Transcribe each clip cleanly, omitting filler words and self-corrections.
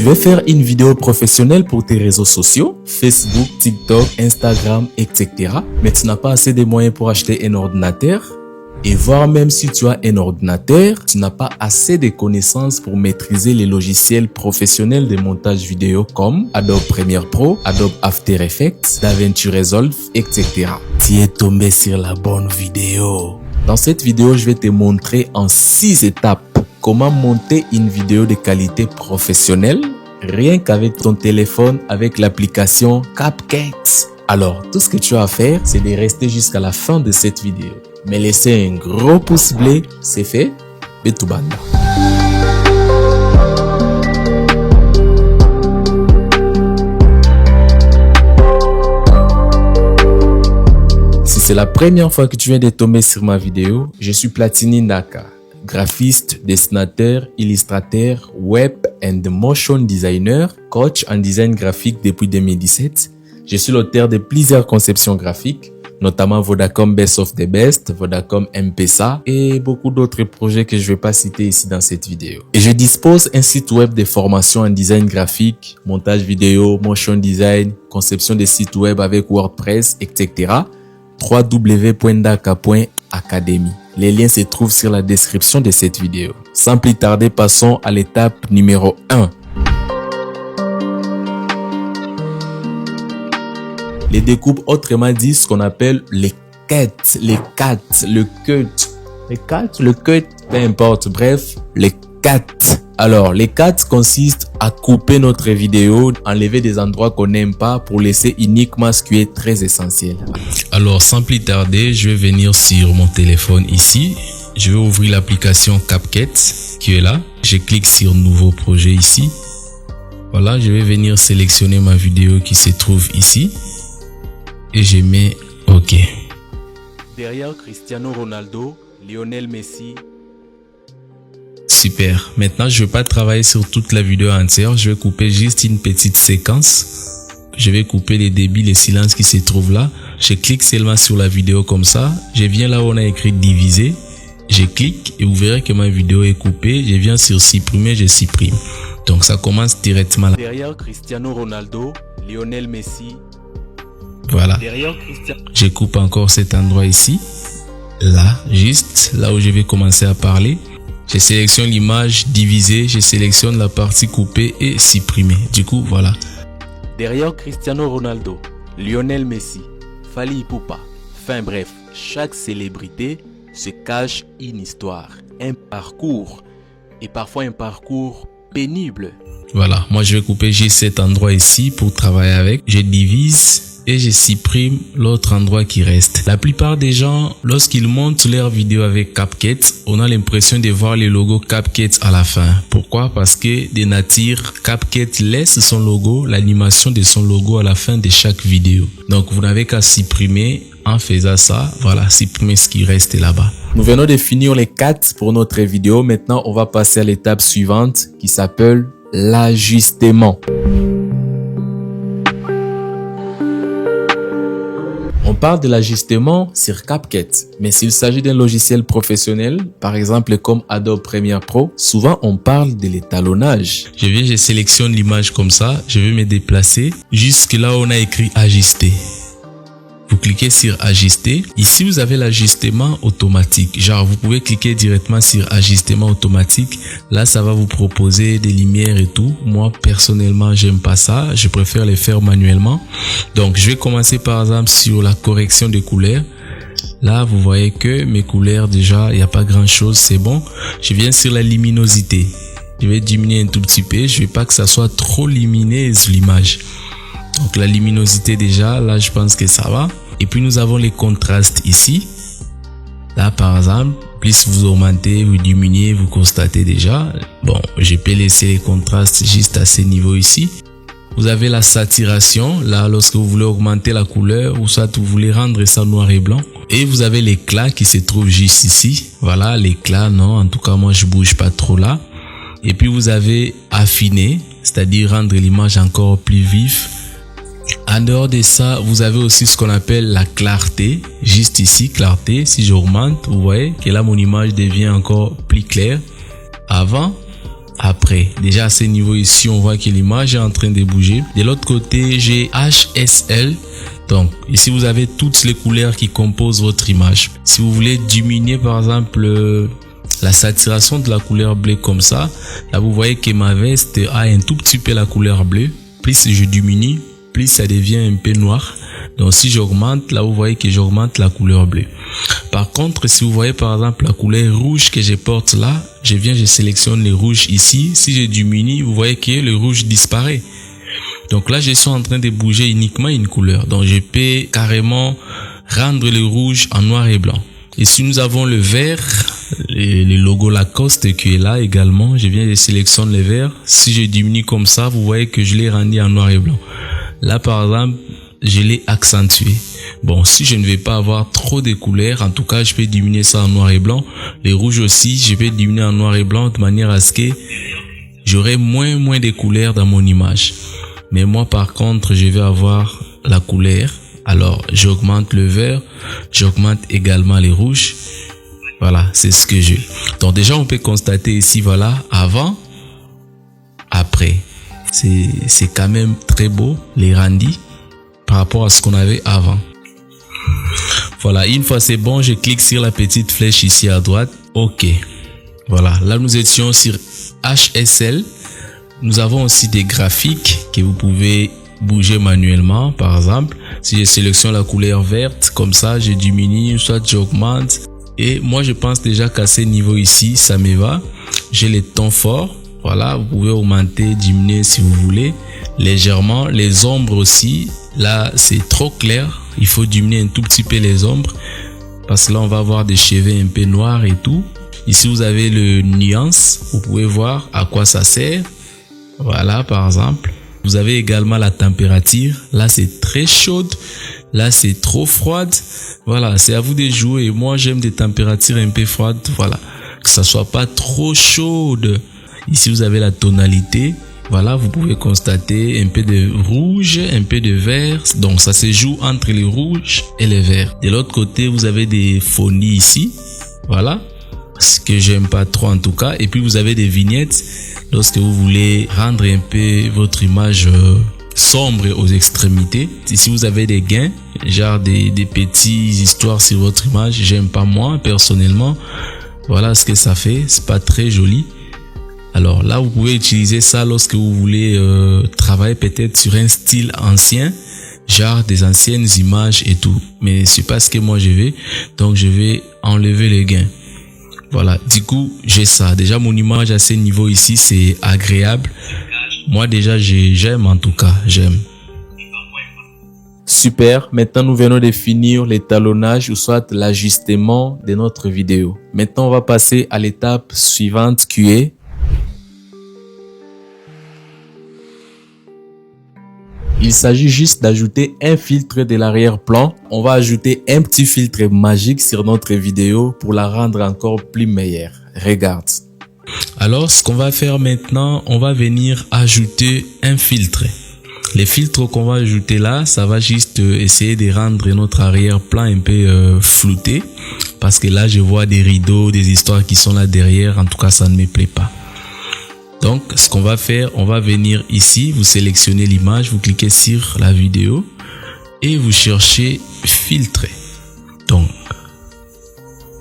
Tu veux faire une vidéo professionnelle pour tes réseaux sociaux, Facebook, TikTok, Instagram, etc. Mais tu n'as pas assez de moyens pour acheter un ordinateur? Et voire même si tu as un ordinateur, tu n'as pas assez de connaissances pour maîtriser les logiciels professionnels de montage vidéo comme Adobe Premiere Pro, Adobe After Effects, DaVinci Resolve, etc. Tu es tombé sur la bonne vidéo. Dans cette vidéo, je vais te montrer en 6 étapes comment monter une vidéo de qualité professionnelle rien qu'avec ton téléphone avec l'application CapCut. Alors, tout ce que tu as à faire, c'est de rester jusqu'à la fin de cette vidéo. Mais laissez un gros pouce bleu, c'est fait. Betubanda. Si c'est la première fois que tu viens de tomber sur ma vidéo, je suis Platini Ndaka, graphiste, dessinateur, illustrateur, web and motion designer, coach en design graphique depuis 2017. Je suis l'auteur de plusieurs conceptions graphiques, notamment Vodacom Best of the Best, Vodacom M-Pesa et beaucoup d'autres projets que je ne vais pas citer ici dans cette vidéo. Et je dispose d'un site web de formation en design graphique, montage vidéo, motion design, conception de sites web avec WordPress, etc. www.ndaka.academy. Les liens se trouvent sur la description de cette vidéo. Sans plus tarder, passons à l'étape numéro 1. Les découpes, autrement dit, ce qu'on appelle les cuts, le cut, peu importe, bref, les cuts. Alors, les cuts consistent à couper notre vidéo, enlever des endroits qu'on n'aime pas pour laisser uniquement ce qui est très essentiel. Alors, sans plus tarder, je vais venir sur mon téléphone ici. Je vais ouvrir l'application CapCut qui est là. Je clique sur nouveau projet ici. Voilà, je vais venir sélectionner ma vidéo qui se trouve ici. Et je mets OK. Derrière Cristiano Ronaldo, Lionel Messi. Super. Maintenant, je ne vais pas travailler sur toute la vidéo entière. Je vais couper juste une petite séquence. Je vais couper les débits, les silences qui se trouvent là. Je clique seulement sur la vidéo comme ça. Je viens là où on a écrit diviser. Je clique et vous verrez que ma vidéo est coupée. Je viens sur supprimer, je supprime. Donc, ça commence directement là. Derrière Cristiano Ronaldo, Lionel Messi. Voilà. Je coupe encore cet endroit ici. Là, juste là où je vais commencer à parler. Je sélectionne l'image, diviser. Je sélectionne la partie coupée et supprimer. Du coup, voilà. Derrière Cristiano Ronaldo, Lionel Messi, Fally Ipupa. Enfin bref, chaque célébrité se cache une histoire, un parcours. Et parfois un parcours pénible. Voilà, moi je vais couper juste cet endroit ici pour travailler avec. Je divise et je supprime l'autre endroit qui reste. La plupart des gens, lorsqu'ils montent leur vidéo avec CapCut, on a l'impression de voir le logo CapCut à la fin. Pourquoi? Parce que de nature, CapCut laisse son logo, l'animation de son logo à la fin de chaque vidéo. Donc vous n'avez qu'à supprimer. En faisant ça, voilà, supprimer ce qui reste là-bas. Nous venons de finir les cuts pour notre vidéo. Maintenant, on va passer à l'étape suivante qui s'appelle l'ajustement. On parle de l'ajustement sur CapCut, mais s'il s'agit d'un logiciel professionnel, par exemple comme Adobe Premiere Pro, souvent on parle de l'étalonnage. Je sélectionne l'image comme ça, je vais me déplacer jusque là où on a écrit ajuster. Vous cliquez sur ajuster. Ici, vous avez l'ajustement automatique. Genre, vous pouvez cliquer directement sur ajustement automatique. Là, ça va vous proposer des lumières et tout. Moi, personnellement, j'aime pas ça. Je préfère les faire manuellement. Donc, je vais commencer par exemple sur la correction des couleurs. Là, vous voyez que mes couleurs, déjà, il n'y a pas grand chose. C'est bon. Je viens sur la luminosité. Je vais diminuer un tout petit peu. Je veux pas que ça soit trop lumineuse l'image. Donc, la luminosité déjà, là, je pense que ça va. Et puis, nous avons les contrastes ici. Là, par exemple, plus vous augmentez, vous diminuez, vous constatez déjà. Bon, je peux laisser les contrastes juste à ce niveau ici. Vous avez la saturation. Là, lorsque vous voulez augmenter la couleur ou soit vous voulez rendre ça noir et blanc. Et vous avez l'éclat qui se trouve juste ici. Voilà, l'éclat, non. En tout cas, moi, je bouge pas trop là. Et puis, vous avez affiner, c'est-à-dire rendre l'image encore plus vive. En dehors de ça, vous avez aussi ce qu'on appelle la clarté. Juste ici, clarté. Si j'augmente, vous voyez que là, mon image devient encore plus claire. Avant, après. Déjà à ce niveau ici, on voit que l'image est en train de bouger. De l'autre côté, j'ai HSL. Donc ici, vous avez toutes les couleurs qui composent votre image. Si vous voulez diminuer par exemple la saturation de la couleur bleue comme ça, là vous voyez que ma veste a un tout petit peu la couleur bleue. Plus je diminue, plus ça devient un peu noir. Donc si j'augmente, là vous voyez que j'augmente la couleur bleue. Par contre, si vous voyez par exemple la couleur rouge que je porte là, je sélectionne le rouge ici. Si je diminue, vous voyez que le rouge disparaît. Donc là, je suis en train de bouger uniquement une couleur. Donc je peux carrément rendre le rouge en noir et blanc. Et si nous avons le vert, le logo Lacoste qui est là également, je sélectionne le vert. Si je diminue comme ça, vous voyez que je l'ai rendu en noir et blanc. Là par exemple, je l'ai accentué. Bon, si je ne vais pas avoir trop de couleurs, en tout cas, je peux diminuer ça en noir et blanc. Les rouges aussi, je vais diminuer en noir et blanc de manière à ce que j'aurai moins de couleurs dans mon image. Mais moi, par contre, je vais avoir la couleur. Alors, j'augmente le vert, j'augmente également les rouges. Voilà, c'est ce que j'ai. Donc déjà, on peut constater ici, voilà, avant, après. C'est quand même très beau, les rendus, par rapport à ce qu'on avait avant. Voilà, une fois c'est bon, je clique sur la petite flèche ici à droite. OK. Voilà, là nous étions sur HSL. Nous avons aussi des graphiques que vous pouvez bouger manuellement. Par exemple, si je sélectionne la couleur verte, comme ça, je diminue, soit j'augmente. Et moi, je pense déjà qu'à ce niveau ici, ça me va. J'ai les tons forts. Voilà, vous pouvez augmenter, diminuer si vous voulez. Légèrement. Les ombres aussi. Là, c'est trop clair. Il faut diminuer un tout petit peu les ombres. Parce que là, on va avoir des cheveux un peu noirs et tout. Ici, vous avez le nuance. Vous pouvez voir à quoi ça sert. Voilà, par exemple. Vous avez également la température. Là, c'est très chaude. Là, c'est trop froide. Voilà, c'est à vous de jouer. Moi, j'aime des températures un peu froides. Voilà, que ça soit pas trop chaude. Ici, vous avez la tonalité. Voilà, vous pouvez constater un peu de rouge, un peu de vert. Donc, ça se joue entre le rouge et le vert. De l'autre côté, vous avez des phonies ici. Voilà, ce que j'aime pas trop en tout cas. Et puis, vous avez des vignettes. Lorsque vous voulez rendre un peu votre image sombre aux extrémités. Ici, vous avez des gains, genre des petites histoires sur votre image. J'aime pas moi, personnellement. Voilà ce que ça fait. C'est pas très joli. Alors là, vous pouvez utiliser ça lorsque vous voulez travailler peut-être sur un style ancien, genre des anciennes images et tout. Mais c'est pas ce que moi je vais. Donc, je vais enlever les gains. Voilà, du coup, j'ai ça. Déjà, mon image à ce niveau ici, c'est agréable. Moi, déjà, j'aime en tout cas, j'aime. Super, maintenant nous venons de finir l'étalonnage ou soit l'ajustement de notre vidéo. Maintenant, on va passer à l'étape suivante qui est il s'agit juste d'ajouter un filtre de l'arrière-plan. On va ajouter un petit filtre magique sur notre vidéo pour la rendre encore plus meilleure. Regarde. Alors, ce qu'on va faire maintenant, on va venir ajouter un filtre. Les filtres qu'on va ajouter là, ça va juste essayer de rendre notre arrière-plan un peu flouté. Parce que là, je vois des rideaux, des histoires qui sont là derrière. En tout cas, ça ne me plaît pas. Donc, ce qu'on va faire, on va venir ici, vous sélectionnez l'image, vous cliquez sur la vidéo et vous cherchez filtre. Donc,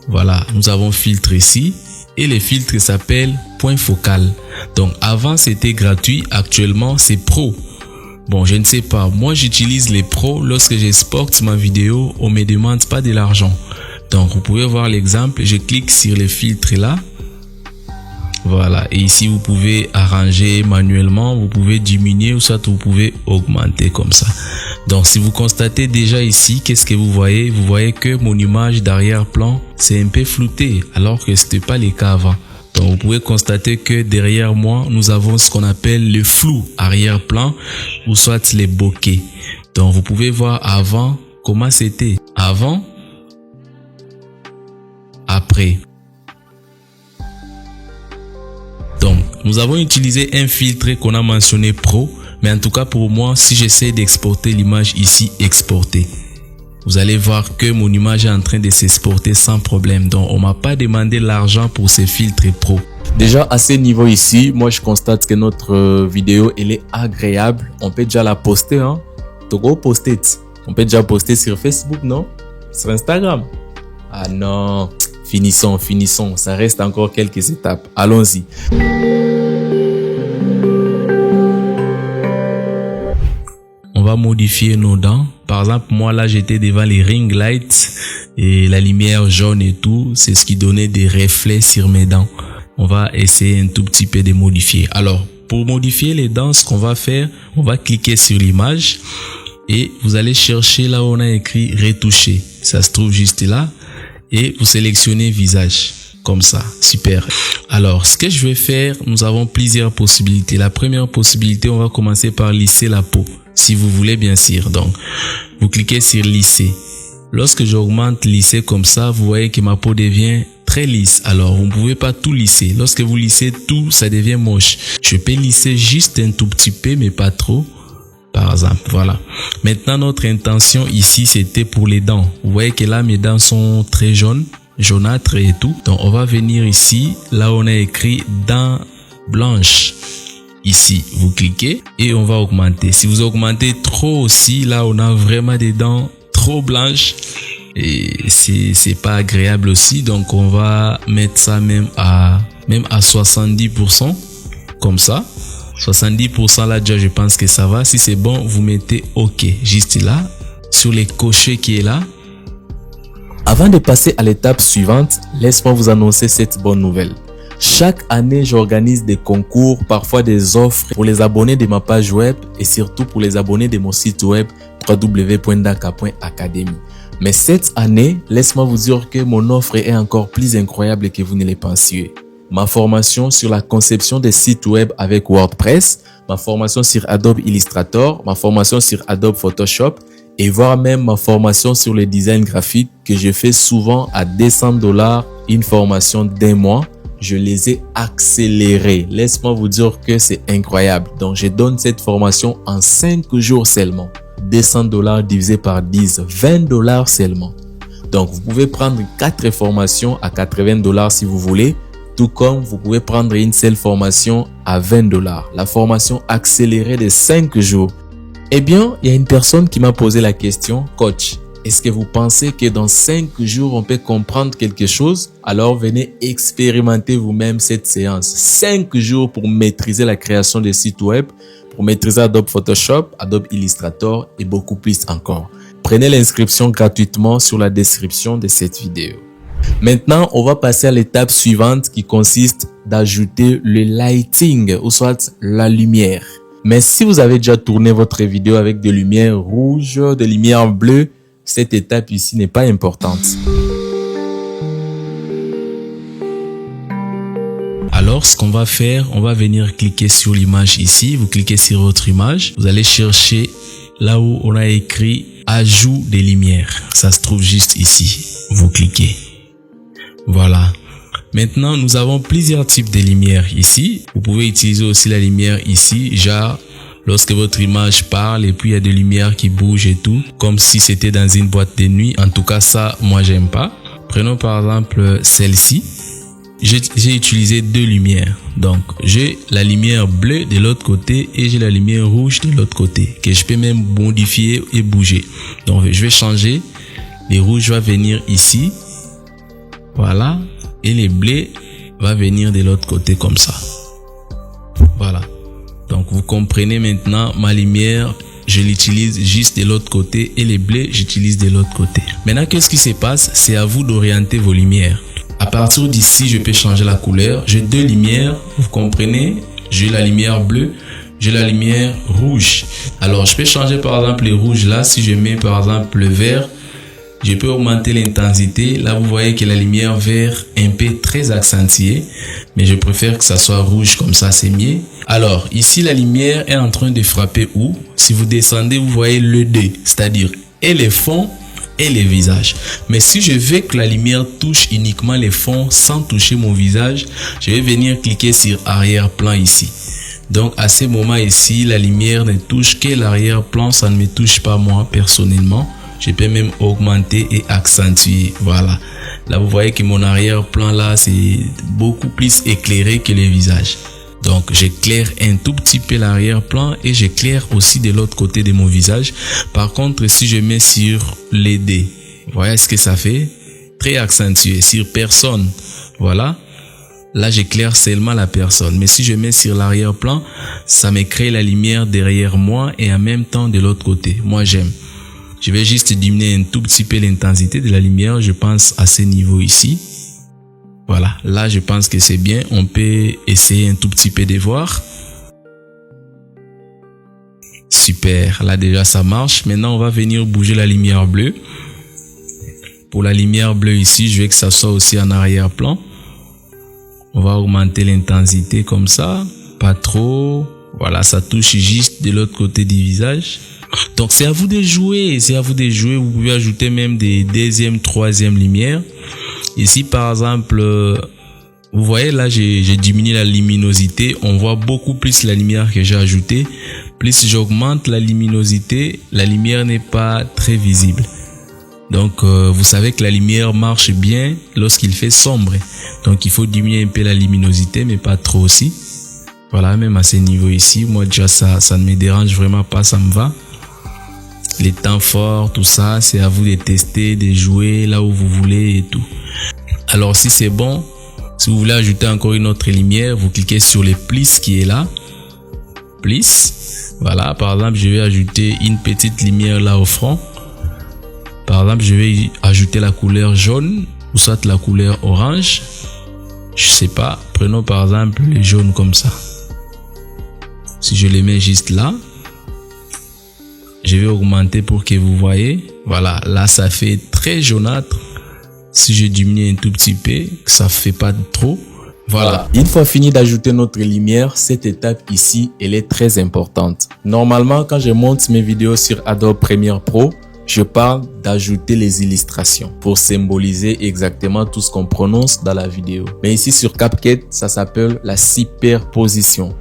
voilà, nous avons filtre ici et les filtres s'appellent point focal. Donc, avant, c'était gratuit, actuellement, c'est pro. Bon, je ne sais pas, moi, j'utilise les pros lorsque j'exporte ma vidéo, on me demande pas de l'argent. Donc, vous pouvez voir l'exemple, je clique sur les filtres là. Voilà, et ici vous pouvez arranger manuellement, vous pouvez diminuer ou soit vous pouvez augmenter comme ça. Donc si vous constatez déjà ici, qu'est-ce que vous voyez? Vous voyez que mon image d'arrière-plan, c'est un peu flouté alors que c'était pas le cas avant. Donc vous pouvez constater que derrière moi, nous avons ce qu'on appelle le flou arrière-plan ou soit les bokeh. Donc vous pouvez voir avant comment c'était. Avant, après. Donc, nous avons utilisé un filtre qu'on a mentionné pro, mais en tout cas pour moi, si j'essaie d'exporter l'image ici, exporter. vous allez voir que mon image est en train de s'exporter sans problème. Donc, on m'a pas demandé l'argent pour ces filtres pro. Déjà, à ce niveau ici, moi, je constate que notre vidéo, elle est agréable. On peut déjà la poster, hein. Togo poster. On peut déjà poster sur Facebook, non? Sur Instagram. Ah non. Finissons. Ça reste encore quelques étapes. Allons-y. On va modifier nos dents. Par exemple, moi là, j'étais devant les ring lights et la lumière jaune et tout, c'est ce qui donnait des reflets sur mes dents. On va essayer un tout petit peu de modifier. Alors, pour modifier les dents, ce qu'on va faire, on va cliquer sur l'image et vous allez chercher là où on a écrit retoucher. Ça se trouve juste là et vous sélectionnez visage. Comme ça, super. Alors, ce que je vais faire, nous avons plusieurs possibilités. La première possibilité, on va commencer par lisser la peau. Si vous voulez, bien sûr. Donc, vous cliquez sur lisser. Lorsque j'augmente lisser comme ça, vous voyez que ma peau devient très lisse. Alors, vous ne pouvez pas tout lisser. Lorsque vous lissez tout, ça devient moche. Je peux lisser juste un tout petit peu, mais pas trop. Par exemple, voilà. Maintenant, notre intention ici, c'était pour les dents. Vous voyez que là, mes dents sont très jaunes, jaunâtres et tout. Donc, on va venir ici, là où on a écrit dents blanches. Ici, vous cliquez et on va augmenter. Si vous augmentez trop aussi, là, on a vraiment des dents trop blanches et c'est pas agréable aussi. Donc, on va mettre ça même à 70%, comme ça. 70% là, déjà, je pense que ça va. Si c'est bon, vous mettez OK. Juste là, sur les cochers qui est là. Avant de passer à l'étape suivante, laisse-moi vous annoncer cette bonne nouvelle. Chaque année, j'organise des concours, parfois des offres pour les abonnés de ma page web et surtout pour les abonnés de mon site web www.daka.academy. Mais cette année, laisse-moi vous dire que mon offre est encore plus incroyable que vous ne le pensiez. Ma formation sur la conception des sites web avec WordPress, ma formation sur Adobe Illustrator, ma formation sur Adobe Photoshop et voire même ma formation sur le design graphique que je fais souvent à $200, une formation d'un mois. Je les ai accélérés. Laisse-moi vous dire que c'est incroyable. Donc, je donne cette formation en 5 jours seulement. $200 divisé par 10, $20 seulement. Donc, vous pouvez prendre 4 formations à $80 si vous voulez. Tout comme vous pouvez prendre une seule formation à $20. La formation accélérée de 5 jours. Eh bien, il y a une personne qui m'a posé la question, coach. Est-ce que vous pensez que dans 5 jours, on peut comprendre quelque chose? Alors, venez expérimenter vous-même cette séance. 5 jours pour maîtriser la création des sites web, pour maîtriser Adobe Photoshop, Adobe Illustrator et beaucoup plus encore. Prenez l'inscription gratuitement sur la description de cette vidéo. Maintenant, on va passer à l'étape suivante qui consiste d'ajouter le lighting, ou soit la lumière. Mais si vous avez déjà tourné votre vidéo avec des lumières rouges, des lumières bleues, cette étape ici n'est pas importante. Alors, ce qu'on va faire, on va venir cliquer sur l'image ici. Vous cliquez sur votre image. Vous allez chercher là où on a écrit ajout des lumières. Ça se trouve juste ici. Vous cliquez. Voilà. Maintenant, nous avons plusieurs types de lumières ici. Vous pouvez utiliser aussi la lumière ici, genre lorsque votre image parle et puis il y a des lumières qui bougent et tout, comme si c'était dans une boîte de nuit. En tout cas, ça, moi, j'aime pas. Prenons par exemple celle-ci. J'ai utilisé 2 lumières. Donc, j'ai la lumière bleue de l'autre côté et j'ai la lumière rouge de l'autre côté, que je peux même modifier et bouger. Donc, je vais changer. Les rouges vont venir ici. Voilà. Et les bleus vont venir de l'autre côté comme ça. Voilà. Donc, vous comprenez maintenant, ma lumière, je l'utilise juste de l'autre côté et les bleus, j'utilise de l'autre côté. Maintenant, qu'est-ce qui se passe? C'est à vous d'orienter vos lumières. À partir d'ici, je peux changer la couleur. J'ai 2 lumières, vous comprenez? J'ai la lumière bleue, j'ai la lumière rouge. Alors, je peux changer par exemple les rouges là. Si je mets par exemple le vert, je peux augmenter l'intensité. Là, vous voyez que la lumière vert est un peu très accentuée, mais je préfère que ça soit rouge, comme ça c'est mieux. Alors, ici, la lumière est en train de frapper où? Si vous descendez, vous voyez le D, c'est-à-dire et les fonds et les visages. Mais si je veux que la lumière touche uniquement les fonds sans toucher mon visage, je vais venir cliquer sur arrière-plan ici. Donc, à ce moment ici, la lumière ne touche que l'arrière-plan, ça ne me touche pas moi personnellement. Je peux même augmenter et accentuer. Voilà. Là, vous voyez que mon arrière-plan là, c'est beaucoup plus éclairé que le visage. Donc, j'éclaire un tout petit peu l'arrière-plan et j'éclaire aussi de l'autre côté de mon visage. Par contre, si je mets sur les dés, vous voyez ce que ça fait? Très accentué. Sur personne, voilà. Là, j'éclaire seulement la personne. Mais si je mets sur l'arrière-plan, ça me crée la lumière derrière moi et en même temps de l'autre côté. Moi, j'aime. Je vais juste diminuer un tout petit peu l'intensité de la lumière. Je pense à ce niveau ici. Voilà, là je pense que c'est bien. On peut essayer un tout petit peu de voir. Super, là déjà ça marche. Maintenant on va venir bouger la lumière bleue. Pour la lumière bleue ici, je veux que ça soit aussi en arrière-plan. On va augmenter l'intensité comme ça, pas trop. Voilà, ça touche juste de l'autre côté du visage. Donc c'est à vous de jouer, Vous pouvez ajouter même des deuxième, troisième lumières. Ici par exemple, vous voyez là j'ai diminué la luminosité. On voit beaucoup plus la lumière que j'ai ajoutée. Plus j'augmente la luminosité, la lumière n'est pas très visible. Donc vous savez que la lumière marche bien lorsqu'il fait sombre. Donc il faut diminuer un peu la luminosité mais pas trop aussi. Voilà, même à ce niveau ici, moi déjà ça ne me dérange vraiment pas, ça me va. Les temps forts, tout ça, c'est à vous de tester, de jouer là où vous voulez et tout. Alors si c'est bon, si vous voulez ajouter encore une autre lumière, vous cliquez sur le plus qui est là. Plus. Voilà, par exemple, je vais ajouter une petite lumière là au front. Par exemple, je vais ajouter la couleur jaune ou soit la couleur orange. Je sais pas, prenons par exemple le jaune comme ça. Si je les mets juste là, je vais augmenter pour que vous voyez. Voilà, là ça fait très jaunâtre. Si je diminue un tout petit peu, que ça fait pas trop. Voilà. Une fois fini d'ajouter notre lumière, cette étape ici, elle est très importante. Normalement, quand je monte mes vidéos sur Adobe Premiere Pro, je parle d'ajouter les illustrations pour symboliser exactement tout ce qu'on prononce dans la vidéo. Mais ici sur CapCut, ça s'appelle la superposition.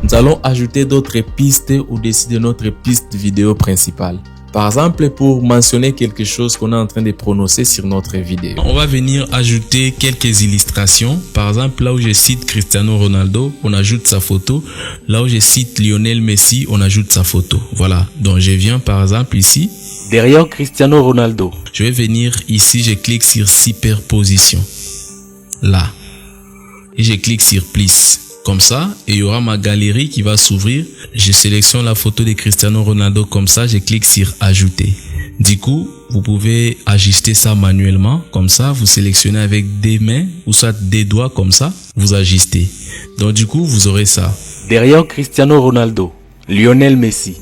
Nous allons ajouter d'autres pistes au-dessus de notre piste vidéo principale. Par exemple, pour mentionner quelque chose qu'on est en train de prononcer sur notre vidéo. On va venir ajouter quelques illustrations. Par exemple, là où je cite Cristiano Ronaldo, on ajoute sa photo. Là où je cite Lionel Messi, on ajoute sa photo. Voilà. Donc, je viens par exemple ici. Derrière Cristiano Ronaldo. Je vais venir ici, je clique sur superposition. Là. Et je clique sur plus. Comme ça, et il y aura ma galerie qui va s'ouvrir. Je sélectionne la photo de Cristiano Ronaldo comme ça, je clique sur ajouter. Du coup, vous pouvez ajuster ça manuellement. Comme ça, vous sélectionnez avec des mains ou soit des doigts comme ça, vous ajustez. Donc du coup, vous aurez ça. Derrière Cristiano Ronaldo, Lionel Messi.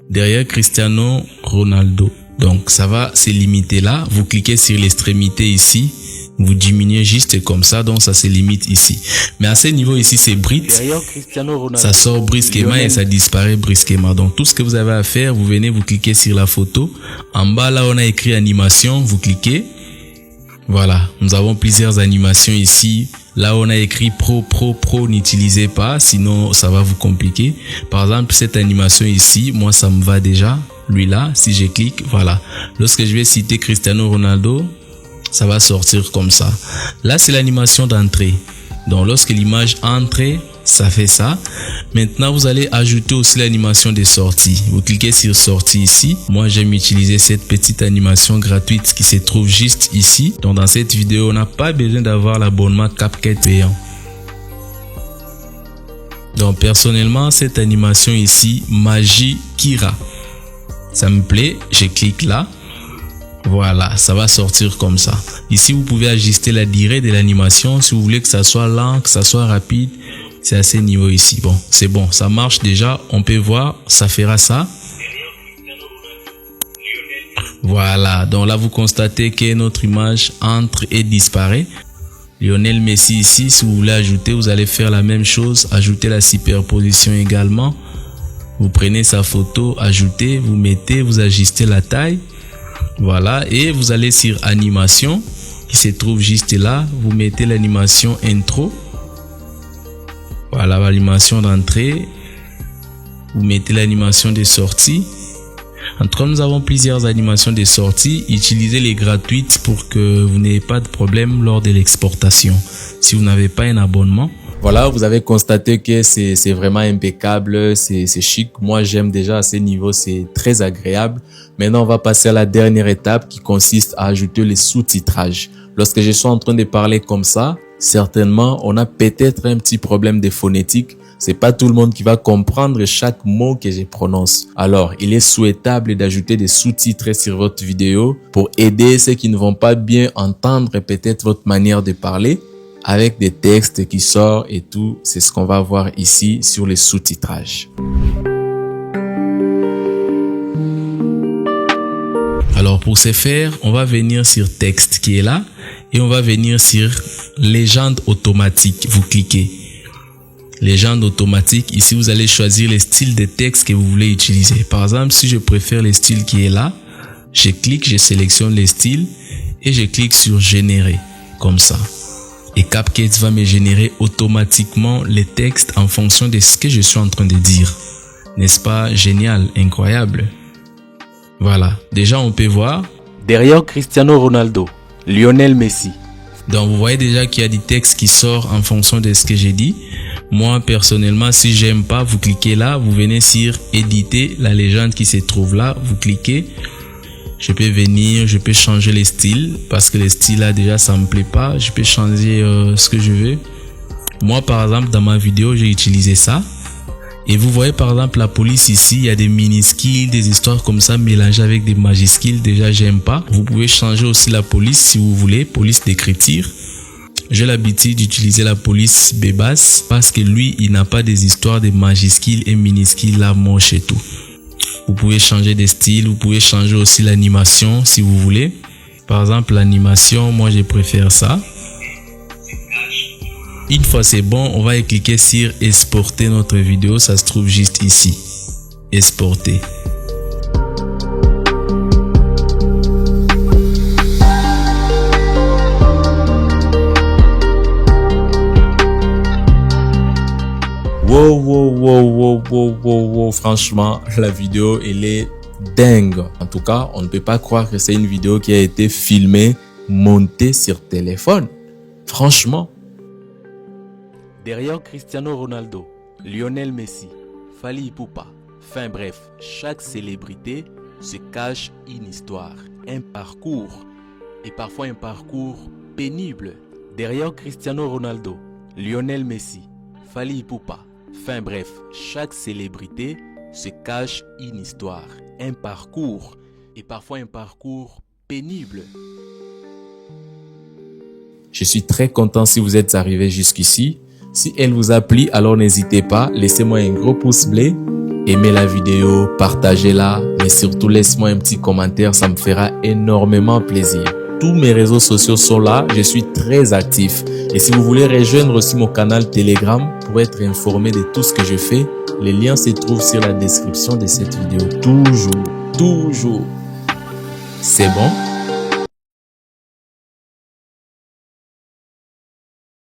Derrière Cristiano Ronaldo. Donc ça va se limiter là. Vous cliquez sur l'extrémité ici. Vous diminuez juste comme ça, donc ça se limite ici. Mais à ce niveau ici, c'est brut. Ça sort brusquement et ça disparaît brusquement. Donc tout ce que vous avez à faire, vous venez, vous cliquez sur la photo. En bas là, on a écrit animation, vous cliquez. Voilà, nous avons plusieurs animations ici. Là, on a écrit pro, n'utilisez pas, sinon ça va vous compliquer. Par exemple, cette animation ici, moi ça me va déjà. Lui là, si je clique, voilà. Lorsque je vais citer Cristiano Ronaldo, ça va sortir comme ça. Là, c'est l'animation d'entrée. Donc, lorsque l'image entre, ça fait ça. Maintenant, vous allez ajouter aussi l'animation de sortie. Vous cliquez sur sortie ici. Moi, j'aime utiliser cette petite animation gratuite qui se trouve juste ici. Donc, dans cette vidéo, on n'a pas besoin d'avoir l'abonnement CapCut payant. Donc, personnellement, cette animation ici, Magie Kira. Ça me plaît. Je clique là. Voilà, ça va sortir comme ça. Ici, vous pouvez ajuster la durée de l'animation. Si vous voulez que ça soit lent, que ça soit rapide, c'est à ce niveau ici. Bon, c'est bon, ça marche déjà. On peut voir, ça fera ça. Voilà, donc là, vous constatez que notre image entre et disparaît. Lionel Messi ici, si vous voulez ajouter, vous allez faire la même chose. Ajouter la superposition également. Vous prenez sa photo, ajoutez, vous mettez, vous ajustez la taille. Voilà, et vous allez sur animation qui se trouve juste là. Vous mettez l'animation intro. Voilà, l'animation d'entrée. vous mettez l'animation de sortie. En tout cas, nous avons plusieurs animations de sortie. Utilisez les gratuites pour que vous n'ayez pas de problème lors de l'exportation. Si vous n'avez pas un abonnement. Voilà, vous avez constaté que c'est vraiment impeccable, c'est chic. Moi, j'aime déjà à ce niveau, c'est très agréable. Maintenant, on va passer à la dernière étape qui consiste à ajouter les sous-titrages. Lorsque je suis en train de parler comme ça, certainement, on a peut-être un petit problème de phonétique. C'est pas tout le monde qui va comprendre chaque mot que je prononce. Alors, il est souhaitable d'ajouter des sous-titres sur votre vidéo pour aider ceux qui ne vont pas bien entendre peut-être votre manière de parler avec des textes qui sortent et tout. C'est ce qu'on va voir ici sur les sous-titrages. Alors, pour ce faire, on va venir sur texte qui est là et on va venir sur légende automatique. Vous cliquez. Légende automatique, ici vous allez choisir les styles de texte que vous voulez utiliser. Par exemple, si je préfère le style qui est là, je clique, je sélectionne les styles et je clique sur générer, comme ça. Et CapCut va me générer automatiquement les textes en fonction de ce que je suis en train de dire. N'est-ce pas génial, incroyable? Voilà, déjà on peut voir. Derrière Cristiano Ronaldo, Lionel Messi. Donc vous voyez déjà qu'il y a des textes qui sortent en fonction de ce que j'ai dit. Moi personnellement, si j'aime pas, vous cliquez là, vous venez sur éditer la légende qui se trouve là, vous cliquez. Je peux venir, je peux changer les styles parce que les styles là déjà ça me plaît pas. Je peux changer ce que je veux. Moi par exemple dans ma vidéo j'ai utilisé ça. Et vous voyez par exemple la police ici, il y a des minuscules, des histoires comme ça mélangées avec des majuscules. Déjà j'aime pas. Vous pouvez changer aussi la police si vous voulez, police d'écriture. J'ai l'habitude d'utiliser la police Bebas parce que lui il n'a pas des histoires de majuscules et minuscules là moches et tout. Vous pouvez changer des styles, vous pouvez changer aussi l'animation si vous voulez. Par exemple l'animation, moi je préfère ça. Une fois c'est bon, on va cliquer sur exporter notre vidéo, ça se trouve juste ici. Exporter. Wow, franchement, la vidéo, elle est dingue. En tout cas, on ne peut pas croire que c'est une vidéo qui a été filmée, montée sur téléphone. Franchement. Derrière Cristiano Ronaldo, Lionel Messi, Fally Ipupa, enfin bref, chaque célébrité se cache une histoire, un parcours, et parfois un parcours pénible. Derrière Cristiano Ronaldo, Lionel Messi, Fally Ipupa, enfin bref, chaque célébrité se cache une histoire, un parcours, et parfois un parcours pénible. Je suis très content si vous êtes arrivé jusqu'ici. Si elle vous a plu, alors n'hésitez pas, laissez-moi un gros pouce bleu, aimez la vidéo, partagez-la, mais surtout laissez-moi un petit commentaire, ça me fera énormément plaisir. Tous mes réseaux sociaux sont là, je suis très actif. Et si vous voulez rejoindre aussi mon canal Telegram pour être informé de tout ce que je fais, les liens se trouvent sur la description de cette vidéo. Toujours. C'est bon?